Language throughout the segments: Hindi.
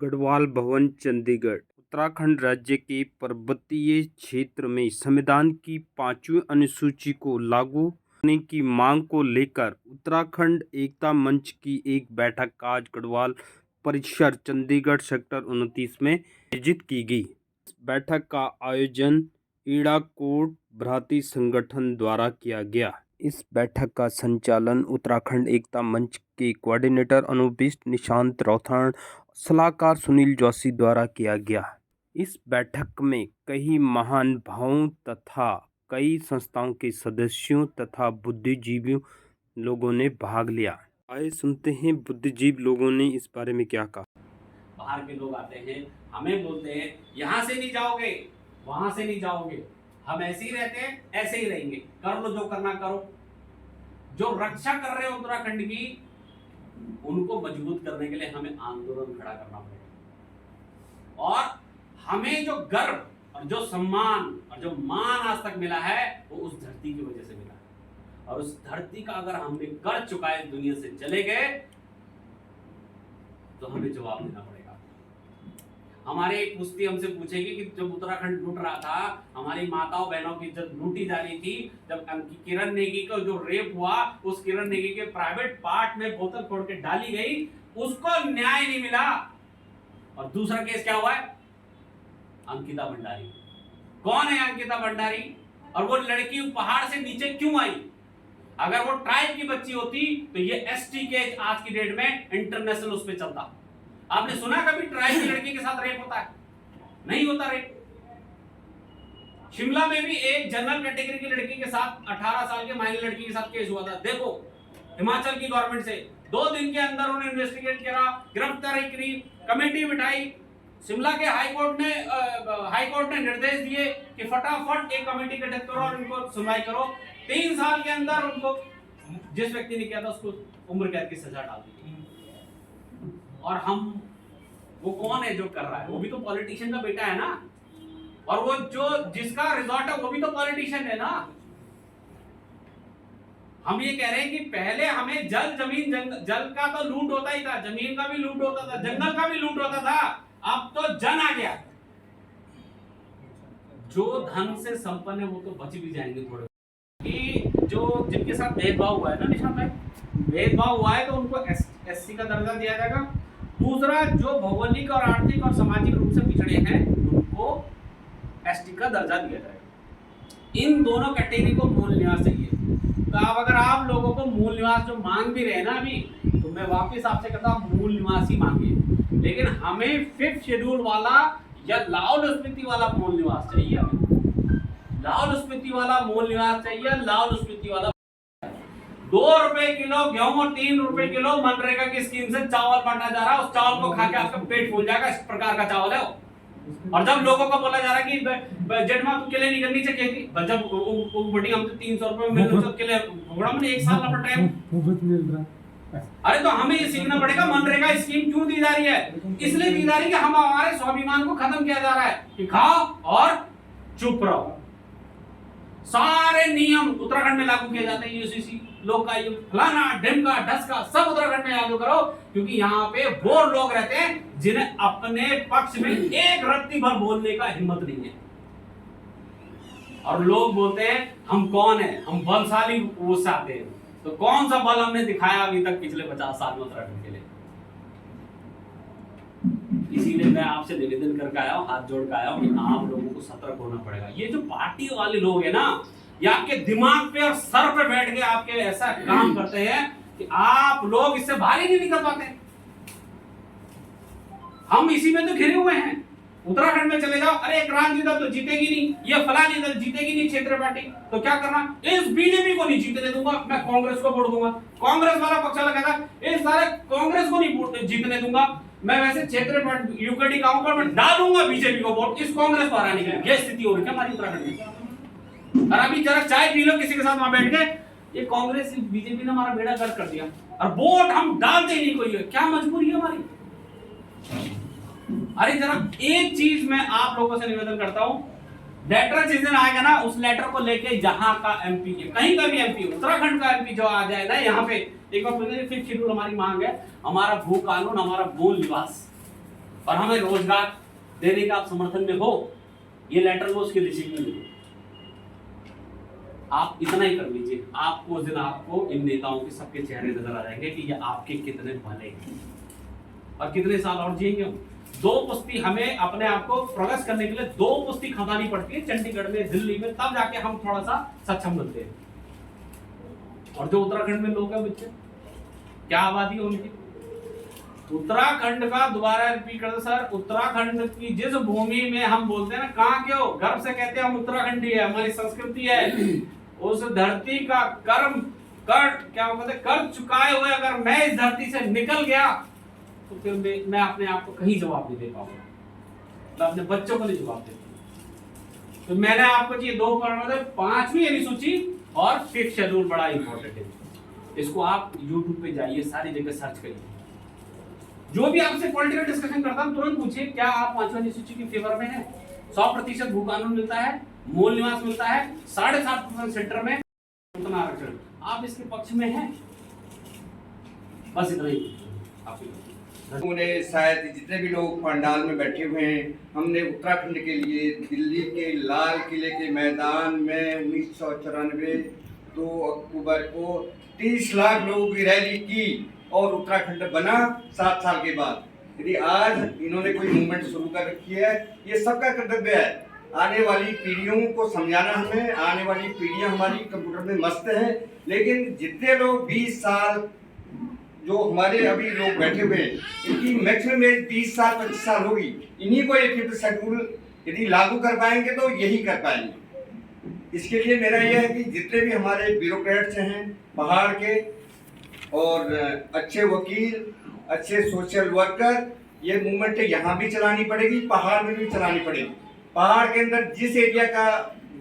गढ़वाल भवन चंडीगढ़ उत्तराखंड राज्य के पर्वतीय क्षेत्र में संविधान की 5वीं अनुसूची को लागू करने की मांग को लेकर उत्तराखंड एकता मंच की एक बैठक आज गढ़वाल परिसर चंडीगढ़ सेक्टर 29 में आयोजित की गई। इस बैठक का आयोजन ईड़ाकोट भ्राती संगठन द्वारा किया गया। इस बैठक का संचालन उत्तराखंड एकता मंच के कोऑर्डिनेटर अनुबिष्ट निशांत रौथाण सलाहकार सुनील जोशी द्वारा किया गया। इस बैठक में कई महानुभावों तथा कई संस्थाओं के सदस्यों तथा बुद्धिजीवियों लोगों ने भाग लिया। आइए सुनते हैं बुद्धिजीवी लोगों ने इस बारे में क्या कहा। बाहर के लोग आते हैं, हमें बोलते हैं यहाँ से नहीं जाओगे, वहां से नहीं जाओगे, हम ऐसे ही रहते हैं, ऐसे ही रहेंगे, कर लो जो करना करो। जो रक्षा कर रहे हो उत्तराखंड की, उनको मजबूत करने के लिए हमें आंदोलन खड़ा करना पड़ेगा। और हमें जो गर्व और जो सम्मान और जो मान आज तक मिला है वो उस धरती की वजह से मिला है। और उस धरती का अगर हमने कर चुकाए, दुनिया से चले गए, तो हमें जवाब देना पड़ेगा। हमारे एक कुश्ती हमसे पूछेगी कि जब उत्तराखंड लूट रहा था, हमारी माताओं बहनों की इज्जत लूटी जा रही थी, जब किरण नेगी का जो रेप हुआ, उस किरण नेगी के प्राइवेट पार्ट में बोतल फोड़ के डाली गई, उसको न्याय नहीं मिला। और दूसरा केस क्या हुआ है? अंकिता भंडारी। कौन है अंकिता भंडारी? और वो लड़की पहाड़ से नीचे क्यों आई? अगर वो ट्राइब की बच्ची होती तो ये एसटी केस आज की डेट में इंटरनेशनल उस पर चलता। आपने सुना कभी ट्राइब की लड़की के साथ रेप होता है? नहीं होता रेप। शिमला में भी एक जनरल कैटेगरी की लड़की के साथ 18 साल के माइनर लड़की के साथ केस हुआ था। देखो, हिमाचल की गवर्नमेंट से 2 दिन के अंदर उन्होंने इन्वेस्टिगेट करा, गिरफ्तारी करी, कमेटी बिठाई। शिमला के हाईकोर्ट ने निर्देश दिए कि फटाफट एक कमेटी गठित करो और इनको सुनवाई करो। 3 साल के अंदर उनको, जिस व्यक्ति ने किया था उसको उम्र कैद की सजा डाल दी। और वो कौन है जो कर रहा है? वो भी तो पॉलिटिशियन का बेटा है ना। और वो जो जिसका रिजॉर्ट है वो भी तो पॉलिटिशियन है ना। हम ये कह रहे हैं कि पहले हमें जल जमीन जल का तो लूट होता ही था, जमीन का भी लूट होता था, जंगल का भी लूट होता था। अब तो जन आ गया। जो धन से संपन्न है वो तो बच भी जाएंगे थोड़े। कि जो जिनके साथ भेदभाव हुआ है ना निशान भाई, भेदभाव हुआ है तो उनको एससी का दर्जा दिया जाएगा। दूसरा, जो भौगोलिक और आर्थिक और सामाजिक रूप से पिछड़े हैं उनको एसटी का दर्जा दिया जाएगा। इन दोनों कैटेगरी को मूल निवास चाहिए। तो अब अगर आप लोगों को मूल निवास जो मांग भी रहे ना अभी, तो मैं वापस आपसे कहता हूं मूल निवास ही मांगिए। लेकिन हमें 5th शेड्यूल वाला या लाहौल स्पीति वाला मूल निवास चाहिए। हमें लाहौल स्पीति वाला मूल निवास चाहिए। लाहौल स्पीति वाला 2 रुपए किलो गेहूं और 3 रुपए किलो मनरेगा की स्कीम से चावल बांटा जा रहा है। उस चावल को खा के आपका पेट फूल जाएगा। इस प्रकार का चावल है वो। और जब लोगों को बोला जा रहा है कि जेठमा तू के लिए नहीं करनी चाहिए, जब वो बड़ी हम 300 रुपए मिल रहे के लिए घोड़ा में 1 साल लपट रहे हैं। अरे तो हमें ये सीखना पड़ेगा मनरेगा स्कीम क्यों दी जा रही है। इसलिए दी जा रही है कि हम हमारे स्वाभिमान को खत्म किया जा रहा है कि खाओ और चुप रहो। सारे नियम उत्तराखंड में लागू किए जाते हैं। यूसीसी, लोकायुक्त, फलाना ढिमका ढसका सब उत्तराखंड में लागू करो, क्योंकि यहाँ पे वो लोग रहते हैं जिन्हें अपने पक्ष में एक रत्ती भर बोलने का हिम्मत नहीं है। और लोग बोलते हैं हम कौन है, हम बलशाली वो चाहते हैं। तो कौन सा बल हमने दिखाया अभी तक पिछले 50 साल में उत्तराखंड के लिए? इसीलिए मैं आपसे निवेदन करके आया हूँ, हाथ जोड़ के आया हूँ कि आप लोगों को सतर्क होना पड़ेगा। ये जो पार्टी वाले लोग हैं ना, ये आपके दिमाग पे और सर पे बैठ के आपके ऐसा काम करते हैं कि आप लोग इससे बाहर ही नहीं निकल पाते। हम इसी में तो घिरे हुए हैं। उत्तराखंड में चले जाओ, अरे क्रांति दल तो जीतेगी नहीं, ये फलानी दल जीतेगी नहीं क्षेत्रीय पार्टी, तो क्या करना? इस बीजेपी को नहीं जीतने दूंगा, मैं कांग्रेस को वोट दूंगा। कांग्रेस वाला पक्ष लगाएगा इस सारे कांग्रेस को नहीं जीतने दूंगा, मैं वैसे क्षेत्रीय पार्टी यूकेडी का हूं, मैं डालूंगा बीजेपी को वोट, इस कांग्रेस को हराने के लिए। ये स्थिति हो रही है हमारी उत्तराखंड में। और अभी जरा चाय पी लो किसी के साथ वहां बैठ के, ये कांग्रेस बीजेपी ने हमारा बेड़ा गर्क कर दिया और वोट हम डालते ही नहीं। कोई क्या मजबूरी है हमारी? अरे जरा एक चीज मैं आप लोगों से निवेदन करता हूं, लेटर जिस दिन आएगा ना, उस लेटर को लेके जहां का एमपी, कहीं का भी एमपी, उत्तराखंड का एमपी जो आ जाए ना यहाँ पे, एक बार 5th शेड्यूल हमारी मांग है, हमारा भू कानून, हमारा मूल निवास, और हमें रोजगार देने का आप समर्थन में हो, ये लेटर वो उसके रिसीव में हो। आप इतना ही कर लीजिए, आपको उस दिन आपको इन नेताओं के सबके चेहरे नजर आ जाएंगे कि ये आपके कितने भले हैं और कितने साल और जिएंगे हम। 2 पुश्ती हमें अपने आप को प्रोग्रेस करने के लिए 2 पुश्ती खदानी पड़ती है चंडीगढ़ में, दिल्ली में, तब जाके हम थोड़ा सा सक्षम बनते हैं। और जो उत्तराखंड में लोग हैं बच्चे, क्या आबादी है उनकी? उत्तराखंड का दोबारा रिपीट कर दो सर, उत्तराखंड की जिस भूमि में हम बोलते हैं ना, कहाँ के हो, गर्व से कहते हैं हम उत्तराखंडी है, हमारी संस्कृति है, उस धरती का कर्म कर क्या कहते कर चुकाए हुए अगर मैं इस धरती से निकल गया तो फिर मैं अपने आप को कहीं जवाब नहीं दे पाऊंगा, मैं अपने बच्चों को नहीं जवाब दे पाऊंगा। तो मैंने आपको ये 2 पॉइंट, 5वीं अनुसूची और 5th शेड्यूल बड़ा इंपॉर्टेंट है। इसको आप YouTube पे जाइए, सारी जगह सर्च करिए। जो भी आपसे पॉलिटिकल डिस्कशन करता है तुरंत पूछिए क्या आप 5वीं अनुसूची के फेवर में हैं? 100% भू कानून मिलता है, मूल निवास मिलता है, 7.5% सेंटर में उतना आरक्षण, आप इसके पक्ष में हैं? बस इतना ही उन्होंने शायद जितने भी लोग पंडाल में बैठे हुए हैं, हमने उत्तराखंड के लिए दिल्ली के लाल किले के मैदान में 1994 2 अक्टूबर को 30 लाख लोगों की रैली की और उत्तराखंड बना 7 साल के बाद। यदि आज इन्होंने कोई मूवमेंट शुरू कर रखी है, ये सबका कर्तव्य है। आने वाली पीढ़ियों को समझाना हमें, आने वाली पीढ़ियां हमारी कंप्यूटर में मस्त हैं, लेकिन जितने लोग 20 साल जो हमारे अभी लोग बैठे हुए हैं, इनकी मैक्सिमम एज 20 साल 25 साल होगी। इन्हीं को एक 5th शेड्यूल यदि लागू कर पाएंगे तो यही कर पाएंगे। इसके लिए मेरा यह है कि जितने भी हमारे ब्यूरोक्रेट्स हैं पहाड़ के, और अच्छे वकील, अच्छे सोशल वर्कर, ये मूवमेंट यहाँ भी चलानी पड़ेगी, पहाड़ में भी चलानी पड़ेगी। पहाड़ के अंदर जिस एरिया का,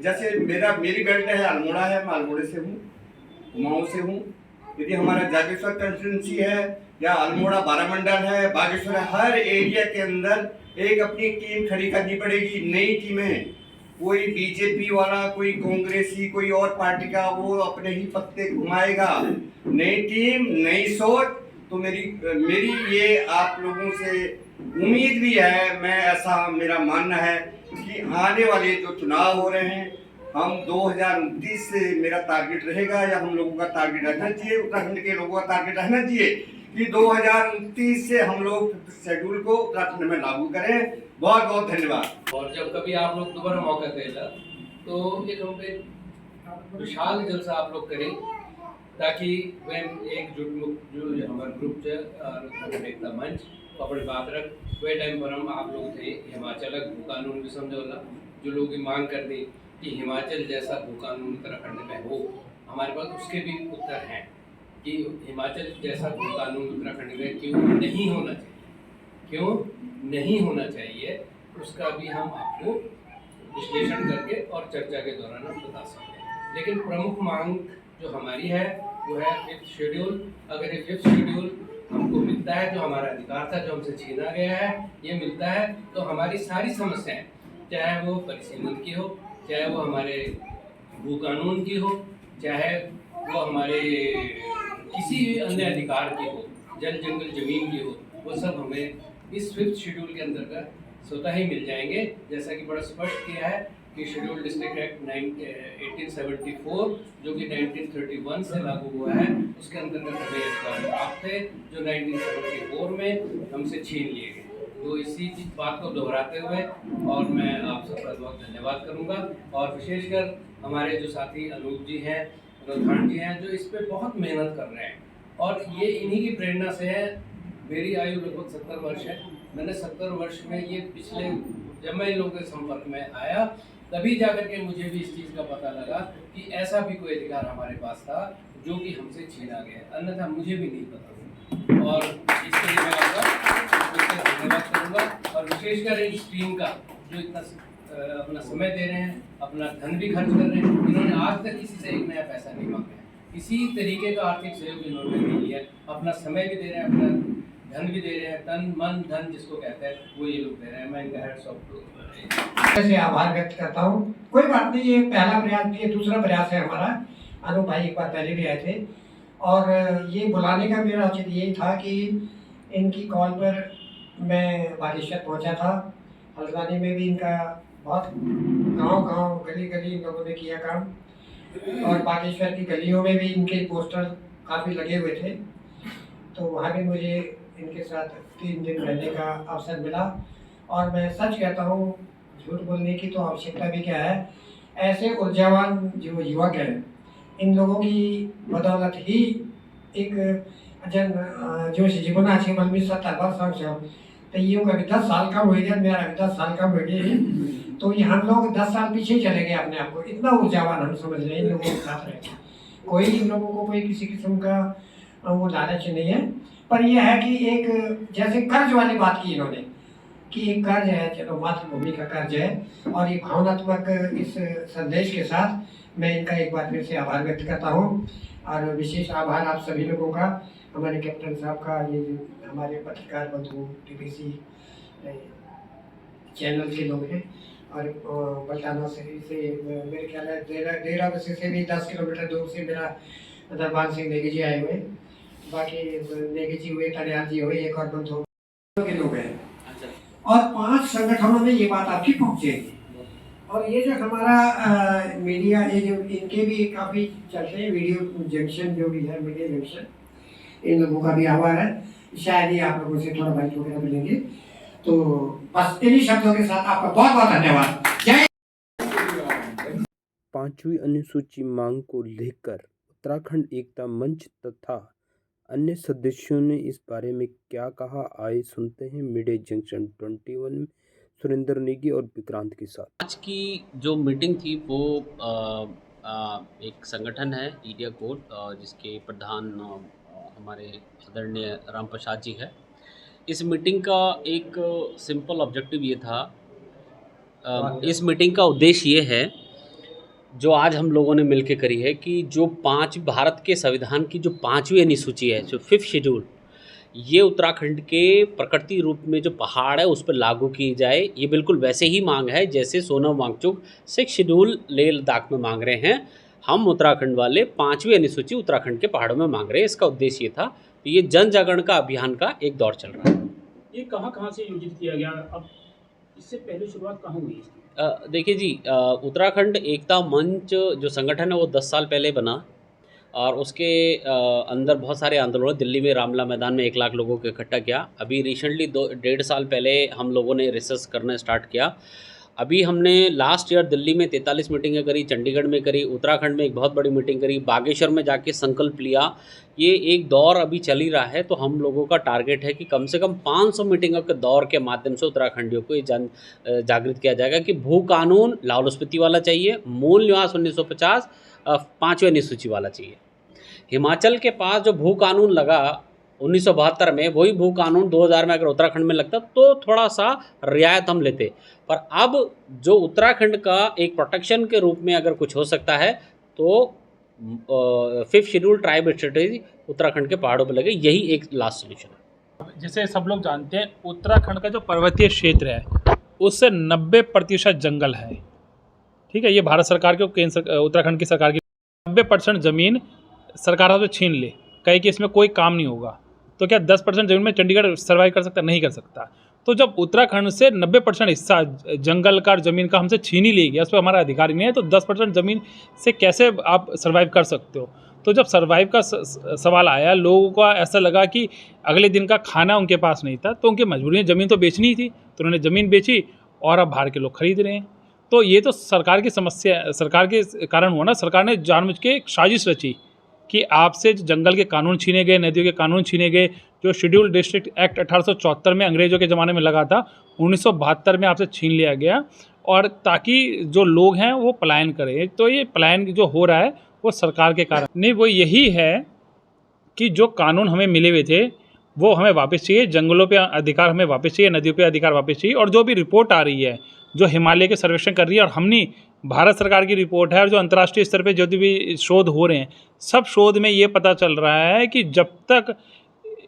जैसे मेरी बेल्ट है, अल्मोड़ा है, मैं अल्मोड़े से हूँ, कुमाऊं से हूँ। यदि हमारा जागेश्वर कंस्टिट्यूंसी है या अल्मोड़ा बारामंडल है, बागेश्वर है, हर एरिया के अंदर एक अपनी टीम खड़ी करनी पड़ेगी। नई टीमें, कोई बीजेपी वाला, कोई कांग्रेसी, कोई और पार्टी का, वो अपने ही पत्ते घुमाएगा। नई टीम, नई सोच। तो मेरी ये आप लोगों से उम्मीद भी है, मैं ऐसा मेरा मानना है कि आने वाले जो चुनाव हो रहे हैं, हम 2029 से मेरा टारगेट रहेगा, या हम लोगों का टारगेट रहना चाहिए, उत्तराखंड के लोगों का टारगेट रहना चाहिए कि 2029 से हम लोग शेड्यूल को उत्तराखंड में लागू करें। बहुत बहुत धन्यवाद। और जब कभी आप लोग दोबारा मौका देगा तो एक हम पे विशाल जलसा आप लोग करें, ताकि वह एकजुट जो हमारा ग्रुप है उत्तराखंड एकता मंच तो अपनी बात रख, वह टाइम पर हम आप लोग थे हिमाचल भू कानून भी समझौला, जो लोग की मांग कर दी कि हिमाचल जैसा भू कानून उत्तराखंड में हो, हमारे पास उसके भी उत्तर हैं कि हिमाचल जैसा भू कानून उत्तराखंड में क्यों नहीं होना चाहिए, क्यों नहीं होना चाहिए, उसका भी हम आपको विश्लेषण करके और चर्चा के दौरान हम बता सकते हैं। लेकिन प्रमुख मांग जो हमारी है वो है 5th शेड्यूल। अगर ये 5th शेड्यूल हमको मिलता है, जो हमारा अधिकार था, जो हमसे छीना गया है, ये मिलता है, तो हमारी सारी समस्याएं, चाहे वो परिसीमन की हो, चाहे वो हमारे भू कानून की हो, चाहे वो हमारे किसी भी अन्य अधिकार की हो, जल जंगल जमीन की हो, वो सब हमें इस 5th शेड्यूल के अंतर्गत स्वतः ही मिल जाएंगे। जैसा कि बड़ा स्पष्ट किया है कि शेड्यूल डिस्ट्रिक्ट एक्ट 1874 जो कि 1931 से लागू हुआ है, उसके अंतर्गत हमें अधिकार प्राप्त थे, जो 1974 में हमसे छीन लिए गए। तो इसी बात को दोहराते हुए और मैं आप सबका बहुत धन्यवाद करूंगा, और विशेषकर हमारे जो साथी अनूप जी हैं, अनुधान जी हैं, जो इस पे बहुत मेहनत कर रहे हैं, और ये इन्हीं की प्रेरणा से है। मेरी आयु लगभग 70 वर्ष है। मैंने 70 वर्ष में ये पिछले, जब मैं इन लोगों के संपर्क में आया, तभी जाकर के मुझे भी इस चीज़ का पता लगा कि ऐसा भी कोई अधिकार हमारे पास था जो कि हमसे छीना गया, अन्यथा मुझे भी नहीं पता। और इसके लिए मैं आपका धन्यवाद करूँगा, और विशेषकर इस टीम का जो इतना अपना समय दे रहे हैं, अपना धन भी खर्च कर रहे हैं। इन्होंने आज तक किसी से एक नया पैसा नहीं मांगा है, इसी तरीके का आर्थिक सहयोग इन्होंने नहीं लिया, अपना समय भी दे रहे हैं, अपना धन भी दे रहे हैं, तन मन धन जिसको कहते हैं वो ये लोग दे रहे हैं। मैं इनका हेड्स ऑफ से आभार व्यक्त करता हूँ। कोई बात नहीं, ये पहला प्रयास नहीं है, दूसरा प्रयास है हमारा। अनूप भाई एक बार पहले भी आए थे, और ये बुलाने का मेरा औचित्य यही था कि इनकी कॉल पर मैं बागेश्वर पहुंचा था। हल्द्वानी में भी इनका बहुत गांव-गांव, गली-गली इन लोगों ने किया काम और बागेश्वर की गलियों में भी इनके पोस्टर काफ़ी लगे हुए थे। तो वहाँ भी मुझे इनके साथ 3 दिन रहने का अवसर मिला और मैं सच कहता हूँ, झूठ बोलने की तो आवश्यकता भी क्या है। ऐसे ऊर्जावान जो युवक हैं, इन लोगों की बदौलत ही एक जो जीवनाचे मन में 70 वर्ष तो ये अभी 10 साल कम हो गया, मेरा अभी 10 साल कम हो गए। तो ये हम लोग 10 साल पीछे चले गए अपने आप को, इतना ऊर्जावान हम समझ रहे हैं इन लोगों के साथ रहे। कोई इन लोगों को कोई किसी किस्म का वो लालच नहीं है, पर यह है कि एक जैसे कर्ज वाली बात की इन्होंने कि एक कर्ज है, चलो मातृभूमि का कर्ज है और ये भावनात्मक इस संदेश के साथ मैं इनका एक बार फिर से आभार व्यक्त करता हूँ और विशेष आभार आप सभी लोगों का, हमारे कैप्टन साहब का, ये जो हमारे पत्रकार बंधु टीपीसी चैनल के लोग हैं और बल्टाना से मेरे ख्याल है डेरा बसे से भी 10 किलोमीटर दूर से मेरा दरबार सिंह नेगी जी आए हुए, बाकी नेगी जी हुए, तनियाल जी हुए, एक और बंधु के लोग हैं और 5 संगठनों में ये बात आपकी पहुँचेगी। और ये जो हमारा मीडिया, ये जो इनके भी काफ़ी चलते हैं वीडियो जंक्शन जो भी है, मीडिया जंक्शन, इन लोगों का भी आभार है। शायद ही आप लोगों से थोड़ा बाइक वगैरह मिलेंगे। तो बस इन्हीं शब्दों के साथ आपका बहुत बहुत धन्यवाद। जय। 5वीं अनुसूची मांग को लेकर उत्तराखंड एकता मंच तथा अन्य सदस्यों ने इस बारे में क्या कहा, आइए सुनते हैं मीडिया जंक्शन 21 में सुरेंद्र नेगी और विक्रांत के साथ। आज की जो मीटिंग थी वो एक संगठन है इंडिया कोड, जिसके प्रधान हमारे आदरणीय राम प्रसाद जी है। इस मीटिंग का एक सिंपल ऑब्जेक्टिव ये था, इस मीटिंग का उद्देश्य ये है जो आज हम लोगों ने मिलकर करी है कि जो भारत के संविधान की जो 5वीं अनुसूची है, जो 5th शेड्यूल, ये उत्तराखंड के प्रकृति रूप में जो पहाड़ है उस पर लागू की जाए। ये बिल्कुल वैसे ही मांग है जैसे सोनम वांगचुक 6th शेड्यूल लेह लद्दाख में मांग रहे हैं, हम उत्तराखंड वाले 5वीं अनुसूची उत्तराखंड के पहाड़ों में मांग रहे हैं। इसका उद्देश्य ये था। तो ये जन जागरण का अभियान का एक दौर चल रहा है। ये कहाँ से आयोजित किया गया, अब इससे पहले शुरुआत कहाँ हुई इसकी? देखिए जी, उत्तराखंड एकता मंच जो संगठन है वो 10 साल पहले बना और उसके अंदर बहुत सारे आंदोलन, दिल्ली में रामला मैदान में 1 लाख लोगों को इकट्ठा किया। अभी रिसेंटली 1.5 साल पहले हम लोगों ने रिसर्च करना स्टार्ट किया। अभी हमने लास्ट ईयर दिल्ली में 43 मीटिंगें करी, चंडीगढ़ में करी, उत्तराखंड में एक बहुत बड़ी मीटिंग करी, बागेश्वर में जाके संकल्प लिया। ये एक दौर अभी चल ही रहा है। तो हम लोगों का टारगेट है कि कम से कम 500 मीटिंगों के दौर के माध्यम से उत्तराखंडियों को ये जागृत किया जाएगा कि भू कानून लाहौल स्पीति वाला चाहिए, मूल निवास 1950 5वीं अनुसूची वाला चाहिए। हिमाचल के पास जो भू कानून लगा 1972 में, वही भू कानून 2000 में अगर उत्तराखंड में लगता तो थोड़ा सा रियायत हम लेते। पर अब जो उत्तराखंड का एक प्रोटेक्शन के रूप में अगर कुछ हो सकता है तो 5th schedule tribe strategy Uttarakhand के पहाड़ों पर लगे, यही एक लास्ट सोल्यूशन है। जैसे सब लोग जानते हैं, उत्तराखंड का जो पर्वतीय क्षेत्र है उससे 90% जंगल है। ठीक है, ये भारत सरकार के, उत्तराखंड की सरकार की 90% ज़मीन सरकार हमसे छीन ले, कहे कि इसमें कोई काम नहीं होगा, तो क्या 10% ज़मीन में चंडीगढ़ सर्वाइव कर सकता? नहीं कर सकता। तो जब उत्तराखंड से 90% हिस्सा जंगल का, ज़मीन का हमसे छीन ही ले गया, उस पर हमारा अधिकार ही नहीं है, तो 10% ज़मीन से कैसे आप सर्वाइव कर सकते हो? तो जब सर्वाइव का सवाल आया, लोगों को ऐसा लगा कि अगले दिन का खाना उनके पास नहीं था, तो उनकी मजबूरी है, ज़मीन तो बेचनी ही थी, तो उन्होंने ज़मीन बेची और अब बाहर के लोग खरीद रहे हैं। तो ये तो सरकार की समस्या, सरकार के कारण हुआ ना। सरकार ने जानबूझ के एक साजिश रची कि आपसे जंगल के कानून छीने गए, नदियों के कानून छीने गए, जो शेड्यूल डिस्ट्रिक्ट एक्ट 1874 में अंग्रेज़ों के ज़माने में लगा था, 1972 में आपसे छीन लिया गया, और ताकि जो लोग हैं वो पलायन करें। तो ये पलायन जो हो रहा है वो सरकार के कारण नहीं, वो यही है कि जो कानून हमें मिले हुए थे वो हमें वापस चाहिए, जंगलों पे अधिकार हमें वापस चाहिए, नदियों पे अधिकार वापस चाहिए। और जो भी रिपोर्ट आ रही है, जो हिमालय के सर्वेक्षण कर रही है, और हमने भारत सरकार की रिपोर्ट है, और जो अंतर्राष्ट्रीय स्तर पे जो भी शोध हो रहे हैं, सब शोध में ये पता चल रहा है कि जब तक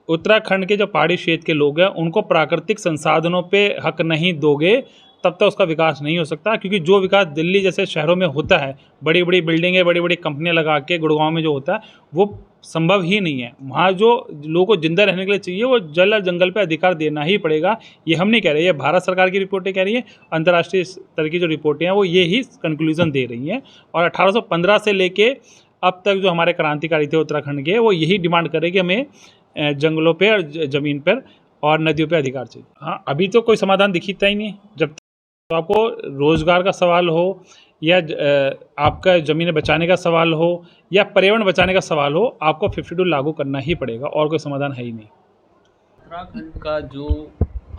उत्तराखंड के जो पहाड़ी क्षेत्र के लोग हैं उनको प्राकृतिक संसाधनों पे हक नहीं दोगे, तब तक उसका विकास नहीं हो सकता, क्योंकि जो विकास दिल्ली जैसे शहरों में होता है, बड़ी बड़ी बिल्डिंगें, बड़ी बड़ी कंपनियां लगा के गुड़गांव में जो होता है, वो संभव ही नहीं है। वहाँ जो लोगों को जिंदा रहने के लिए चाहिए, वो जल और जंगल पे अधिकार देना ही पड़ेगा। ये हम नहीं कह रहे, ये भारत सरकार की रिपोर्टें कह रही हैं, अंतर्राष्ट्रीय स्तर की जो रिपोर्टें हैं वो ये ही कंक्लूजन दे रही हैं। और 1815 से लेके अब तक जो हमारे क्रांतिकारी थे उत्तराखंड के, वो यही डिमांड कर रहे कि हमें जंगलों पे और ज़मीन पर और नदियों पे अधिकार चाहिए। हाँ, अभी तो कोई समाधान दिखता ही नहीं। जब तो आपको रोज़गार का सवाल हो, या आपका ज़मीनें बचाने का सवाल हो, या पर्यावरण बचाने का सवाल हो, आपको 52 लागू करना ही पड़ेगा, और कोई समाधान है ही नहीं। उत्तराखंड का जो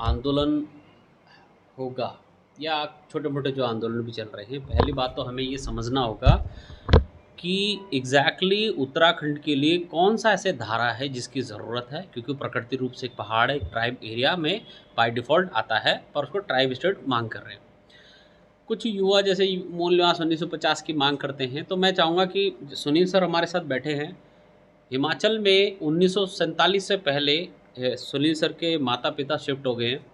आंदोलन होगा, या छोटे मोटे जो आंदोलन भी चल रहे हैं, पहली बात तो हमें ये समझना होगा कि एग्जैक्टली उत्तराखंड के लिए कौन सा ऐसे धारा है जिसकी ज़रूरत है, क्योंकि प्रकृति रूप से एक पहाड़ है, एक ट्राइब एरिया में बाय डिफ़ॉल्ट आता है, पर उसको ट्राइब स्टेट मांग कर रहे हैं। कुछ युवा जैसे मूल निवास 1950 की मांग करते हैं, तो मैं चाहूँगा कि सुनील सर हमारे साथ बैठे हैं। हिमाचल में 1947 से पहले सुनील सर के माता पिता शिफ्ट हो गए हैं,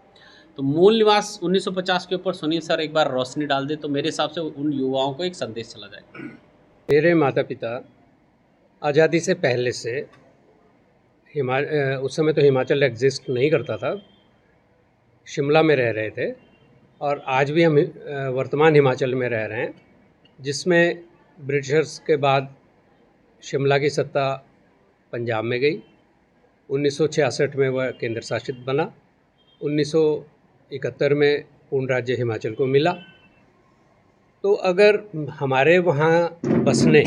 तो मूल निवास 1950 के ऊपर सुनील सर एक बार रोशनी डाल दे तो मेरे हिसाब से उन युवाओं को एक संदेश चला जाए। मेरे माता पिता आज़ादी से पहले से उस समय तो हिमाचल एग्जिस्ट नहीं करता था, शिमला में रह रहे थे, और आज भी हम वर्तमान हिमाचल में रह रहे हैं, जिसमें ब्रिटिशर्स के बाद शिमला की सत्ता पंजाब में गई। 1966 में वह केंद्र शासित बना। 1971 में पूर्ण राज्य हिमाचल को मिला। तो अगर हमारे वहाँ बसने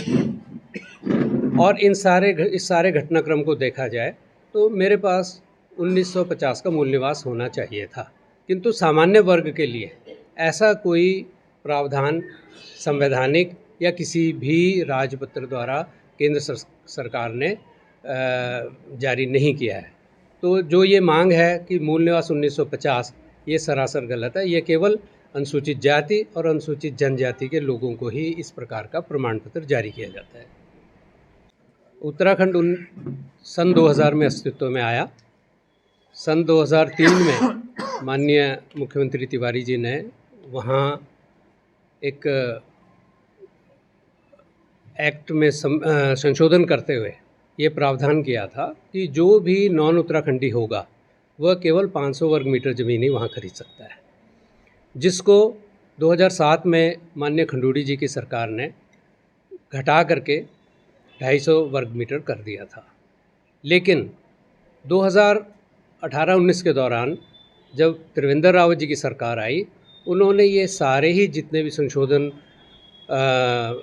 और इस सारे घटनाक्रम को देखा जाए तो मेरे पास 1950 का मूल निवास होना चाहिए था, किंतु सामान्य वर्ग के लिए ऐसा कोई प्रावधान संवैधानिक या किसी भी राजपत्र द्वारा केंद्र सरकार ने जारी नहीं किया है। तो जो ये मांग है कि मूल निवास 1950, ये सरासर गलत है। ये केवल अनुसूचित जाति और अनुसूचित जनजाति के लोगों को ही इस प्रकार का प्रमाण पत्र जारी किया जाता है। उत्तराखंड सन 2000 में अस्तित्व में आया। सन 2003 में माननीय मुख्यमंत्री तिवारी जी ने वहाँ एक एक्ट में संशोधन करते हुए ये प्रावधान किया था कि जो भी नॉन उत्तराखंडी होगा वह केवल 500 वर्ग मीटर ज़मीन ही वहाँ खरीद सकता है, जिसको 2007 में माननीय खंडूड़ी जी की सरकार ने घटा करके 250 वर्ग मीटर कर दिया था। लेकिन 2018-19 के दौरान जब त्रिवेंद्र रावत जी की सरकार आई, उन्होंने ये सारे ही जितने भी संशोधन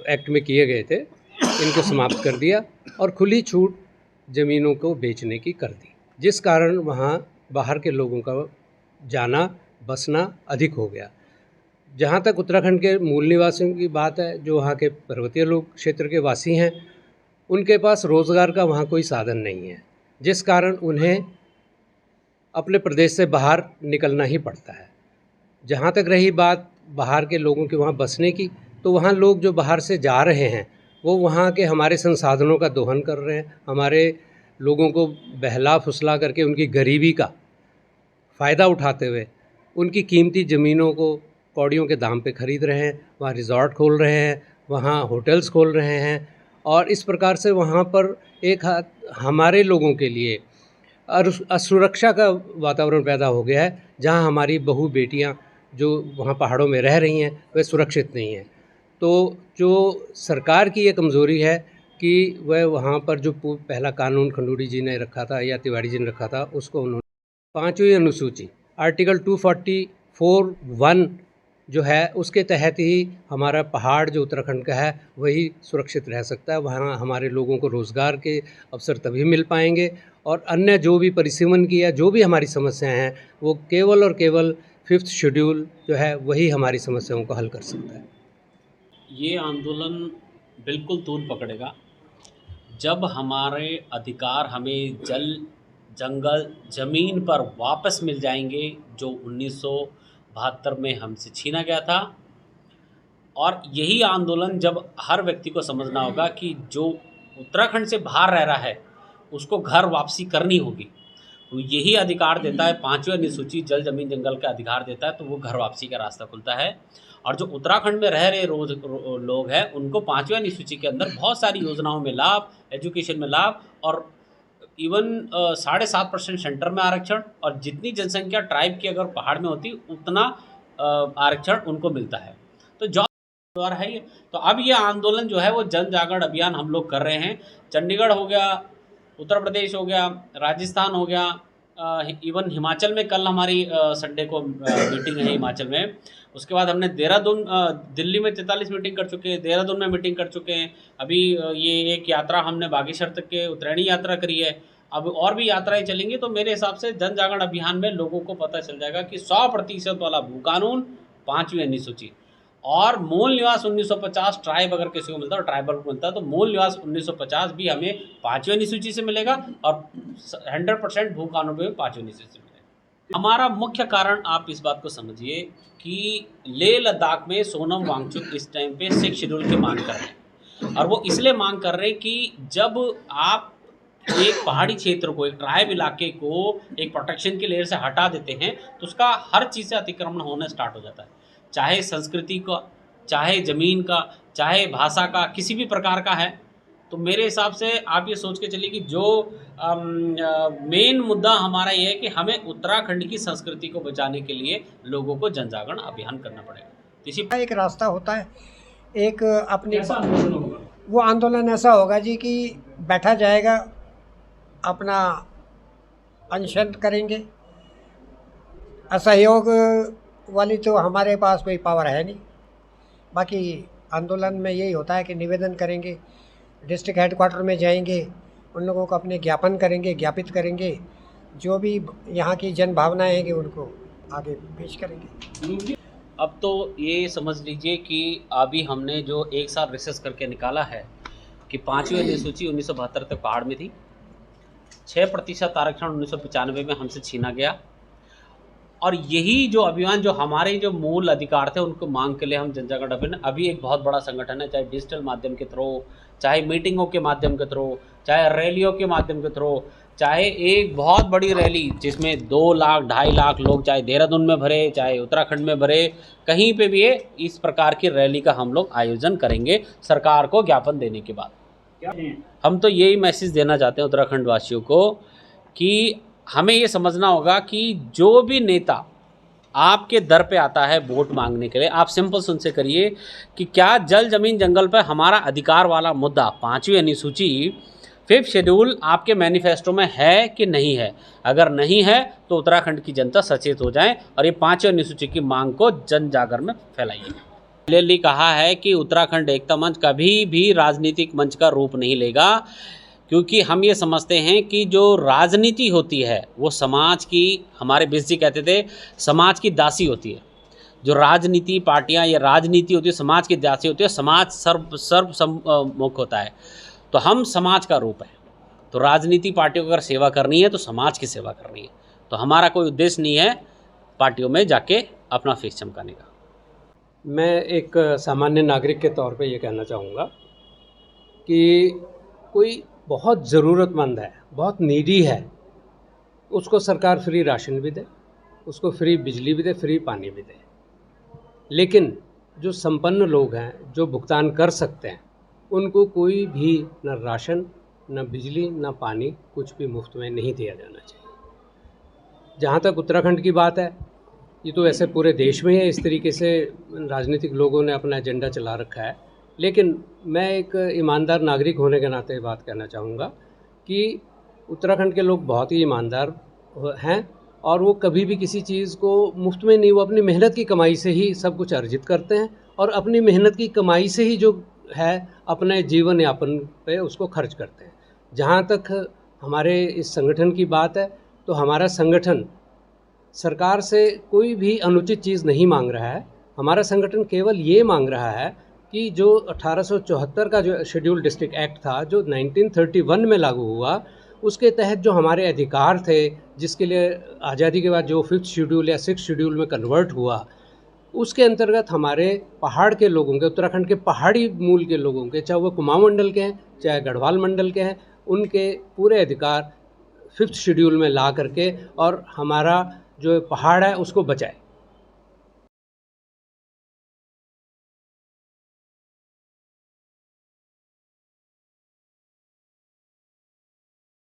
एक्ट में किए गए थे इनको समाप्त कर दिया और खुली छूट ज़मीनों को बेचने की कर दी, जिस कारण वहाँ बाहर के लोगों का जाना बसना अधिक हो गया। जहाँ तक उत्तराखंड के मूल निवासियों की बात है, जो वहाँ के पर्वतीय लोग क्षेत्र के वासी हैं, उनके पास रोज़गार का वहाँ कोई साधन नहीं है, जिस कारण उन्हें अपने प्रदेश से बाहर निकलना ही पड़ता है। जहाँ तक रही बात बाहर के लोगों के वहाँ बसने की, तो वहाँ लोग जो बाहर से जा रहे हैं वो वहाँ के हमारे संसाधनों का दोहन कर रहे हैं, हमारे लोगों को बहला फुसला करके उनकी गरीबी का फ़ायदा उठाते हुए उनकी कीमती ज़मीनों को कौड़ियों के दाम पे ख़रीद रहे हैं, वहाँ रिज़ॉर्ट खोल रहे हैं, वहाँ होटल्स खोल रहे हैं, और इस प्रकार से वहाँ पर एक हमारे लोगों के लिए असुरक्षा का वातावरण पैदा हो गया है, जहाँ हमारी बहू बेटियाँ जो वहाँ पहाड़ों में रह रही हैं वे सुरक्षित नहीं हैं। तो जो सरकार की ये कमज़ोरी है कि वह वहाँ पर जो पहला कानून खंडूड़ी जी ने रखा था या तिवारी जी ने रखा था, उसको उन्होंने 5वीं अनुसूची आर्टिकल 244(1) जो है उसके तहत ही हमारा पहाड़ जो उत्तराखंड का है वही सुरक्षित रह सकता है। वहाँ हमारे लोगों को रोज़गार के अवसर तभी मिल पाएंगे, और अन्य जो भी परिसीमन की या जो भी हमारी समस्याएं हैं वो केवल और केवल 5th शेड्यूल जो है वही हमारी समस्याओं को हल कर सकता है। ये आंदोलन बिल्कुल तूल पकड़ेगा जब हमारे अधिकार हमें जल जंगल ज़मीन पर वापस मिल जाएंगे, जो 1972 में हमसे छीना गया था। और यही आंदोलन जब हर व्यक्ति को समझना होगा कि जो उत्तराखंड से बाहर रह रहा है उसको घर वापसी करनी होगी, तो यही अधिकार देता है, पांचवी अनुसूची जल जमीन जंगल का अधिकार देता है, तो वो घर वापसी का रास्ता खुलता है। और जो उत्तराखंड में रह रहे लोग हैं उनको पांचवी अनुसूची के अंदर बहुत सारी योजनाओं में लाभ, एजुकेशन में लाभ, और इवन 7.5% सेंटर में आरक्षण, और जितनी जनसंख्या ट्राइब की अगर पहाड़ में होती उतना आरक्षण उनको मिलता है। तो जॉब द्वारा है ये। तो अब ये आंदोलन जो है वो जन जागरण अभियान हम लोग कर रहे हैं। चंडीगढ़ हो गया, उत्तर प्रदेश हो गया, राजस्थान हो गया, इवन हिमाचल में कल हमारी संडे को मीटिंग है हिमाचल में। उसके बाद हमने देहरादून, दिल्ली में 43 मीटिंग कर चुके हैं, देहरादून में मीटिंग कर चुके हैं। अभी ये एक यात्रा हमने बागेश्वर तक के उत्तरायणी यात्रा करी है। अब और भी यात्राएं चलेंगी। तो मेरे हिसाब से जन जागरण अभियान में लोगों को पता चल जाएगा कि 100% वाला भू कानून, पांचवी अनुसूची और मूल निवास 1950 ट्राइब अगर किसी को मिलता है, ट्राइबल को मिलता है, तो मूल निवास 1950 भी हमें पांचवी अनुसूची से मिलेगा और 100% भू कानून में पांचवी अनुसूची से मिलेगा। हमारा मुख्य कारण आप इस बात को समझिए कि लेह लद्दाख में सोनम वांगचुक इस टाइम पे 6 शेड्यूल की मांग कर रहे हैं, और वो इसलिए मांग कर रहे हैं कि जब आप एक पहाड़ी क्षेत्र को, एक ट्राइब इलाके को एक प्रोटेक्शन की लेयर से हटा देते हैं तो उसका हर चीज़ से अतिक्रमण होना स्टार्ट हो जाता है, चाहे संस्कृति का, चाहे ज़मीन का, चाहे भाषा का, किसी भी प्रकार का है। तो मेरे हिसाब से आप ये सोच के चलिए कि जो मेन मुद्दा हमारा ये है कि हमें उत्तराखंड की संस्कृति को बचाने के लिए लोगों को जन जागरण अभियान करना पड़ेगा। तो इसी एक रास्ता होता है, एक अपनी वो आंदोलन ऐसा होगा जी कि बैठा जाएगा, अपना अनशन करेंगे। असहयोग वाली तो हमारे पास कोई पावर है नहीं। बाकी आंदोलन में यही होता है कि निवेदन करेंगे, डिस्ट्रिक्ट हेडक्वार्टर में जाएंगे, उन लोगों को अपने ज्ञापन करेंगे, ज्ञापित करेंगे, जो भी यहाँ की जन भावनाएं हैं कि उनको आगे पेश करेंगे। अब तो ये समझ लीजिए कि अभी हमने जो एक साल रिसर्च करके निकाला है कि पांचवी अनुसूची 1972 तक पहाड़ में थी, 6% आरक्षण 1995 में हमसे छीना गया, और यही जो अभियान, जो हमारे जो मूल अधिकार थे उनको मांग के लिए हम जन जागरण अभियान अभी एक बहुत बड़ा संगठन है, चाहे डिजिटल माध्यम के थ्रू, चाहे मीटिंगों के माध्यम के थ्रू, चाहे रैलियों के माध्यम के थ्रू, चाहे एक बहुत बड़ी रैली जिसमें 2 लाख 2.5 लाख लोग चाहे देहरादून में भरे, चाहे उत्तराखंड में भरे, कहीं पे भी ये इस प्रकार की रैली का हम लोग आयोजन करेंगे सरकार को ज्ञापन देने के बाद। हम तो यही मैसेज देना चाहते हैं उत्तराखंड वासियों को कि हमें ये समझना होगा कि जो भी नेता आपके दर पे आता है वोट मांगने के लिए, आप सिंपल सुनसे करिए कि क्या जल जमीन जंगल पर हमारा अधिकार वाला मुद्दा, पांचवी अनुसूची 5th शेड्यूल आपके मैनिफेस्टो में है कि नहीं है। अगर नहीं है तो उत्तराखंड की जनता सचेत हो जाए और ये पांचवी अनुसूची की मांग को जन जागरण में फैलाइए। क्लियरली कहा है कि उत्तराखंड एकता मंच कभी भी राजनीतिक मंच का रूप नहीं लेगा, क्योंकि हम ये समझते हैं कि जो राजनीति होती है वो समाज की, हमारे बीस जी कहते थे, समाज की दासी होती है। जो राजनीति पार्टियां या राजनीति होती है समाज की दासी होती है, समाज सर्वसम्मुख होता है। तो हम समाज का रूप है, तो राजनीति पार्टियों को अगर सेवा करनी है तो समाज की सेवा करनी है। तो हमारा कोई उद्देश्य नहीं है पार्टियों में जाके अपना फेस चमकाने का। मैं एक सामान्य नागरिक के तौर पे ये कहना चाहूँगा कि कोई बहुत ज़रूरतमंद है, बहुत नीडी है, उसको सरकार फ्री राशन भी दे, उसको फ्री बिजली भी दे, फ्री पानी भी दे। लेकिन जो संपन्न लोग हैं, जो भुगतान कर सकते हैं, उनको कोई भी न राशन, न बिजली, न पानी, कुछ भी मुफ्त में नहीं दिया जाना चाहिए। जहाँ तक उत्तराखंड की बात है, ये तो ऐसे पूरे देश में है, इस तरीके से राजनीतिक लोगों ने अपना एजेंडा चला रखा है। लेकिन मैं एक ईमानदार नागरिक होने के नाते बात कहना चाहूँगा कि उत्तराखंड के लोग बहुत ही ईमानदार हैं और वो कभी भी किसी चीज़ को मुफ्त में नहीं, वो अपनी मेहनत की कमाई से ही सब कुछ अर्जित करते हैं और अपनी मेहनत की कमाई से ही जो है अपने जीवन यापन पे उसको खर्च करते हैं। जहाँ तक हमारे इस संगठन की बात है, तो हमारा संगठन सरकार से कोई भी अनुचित चीज़ नहीं मांग रहा है। हमारा संगठन केवल ये मांग रहा है कि जो 1874 का जो शेड्यूल डिस्ट्रिक्ट एक्ट था, जो 1931 में लागू हुआ, उसके तहत जो हमारे अधिकार थे, जिसके लिए आज़ादी के बाद जो 5th शेड्यूल या 6th शेड्यूल में कन्वर्ट हुआ, उसके अंतर्गत हमारे पहाड़ के लोगों के, उत्तराखंड के पहाड़ी मूल के लोगों के, चाहे वो कुमाऊं मंडल के हैं, चाहे गढ़वाल मंडल के हैं, उनके पूरे अधिकार 5th शेड्यूल में ला करके और हमारा जो पहाड़ है उसको बचाए।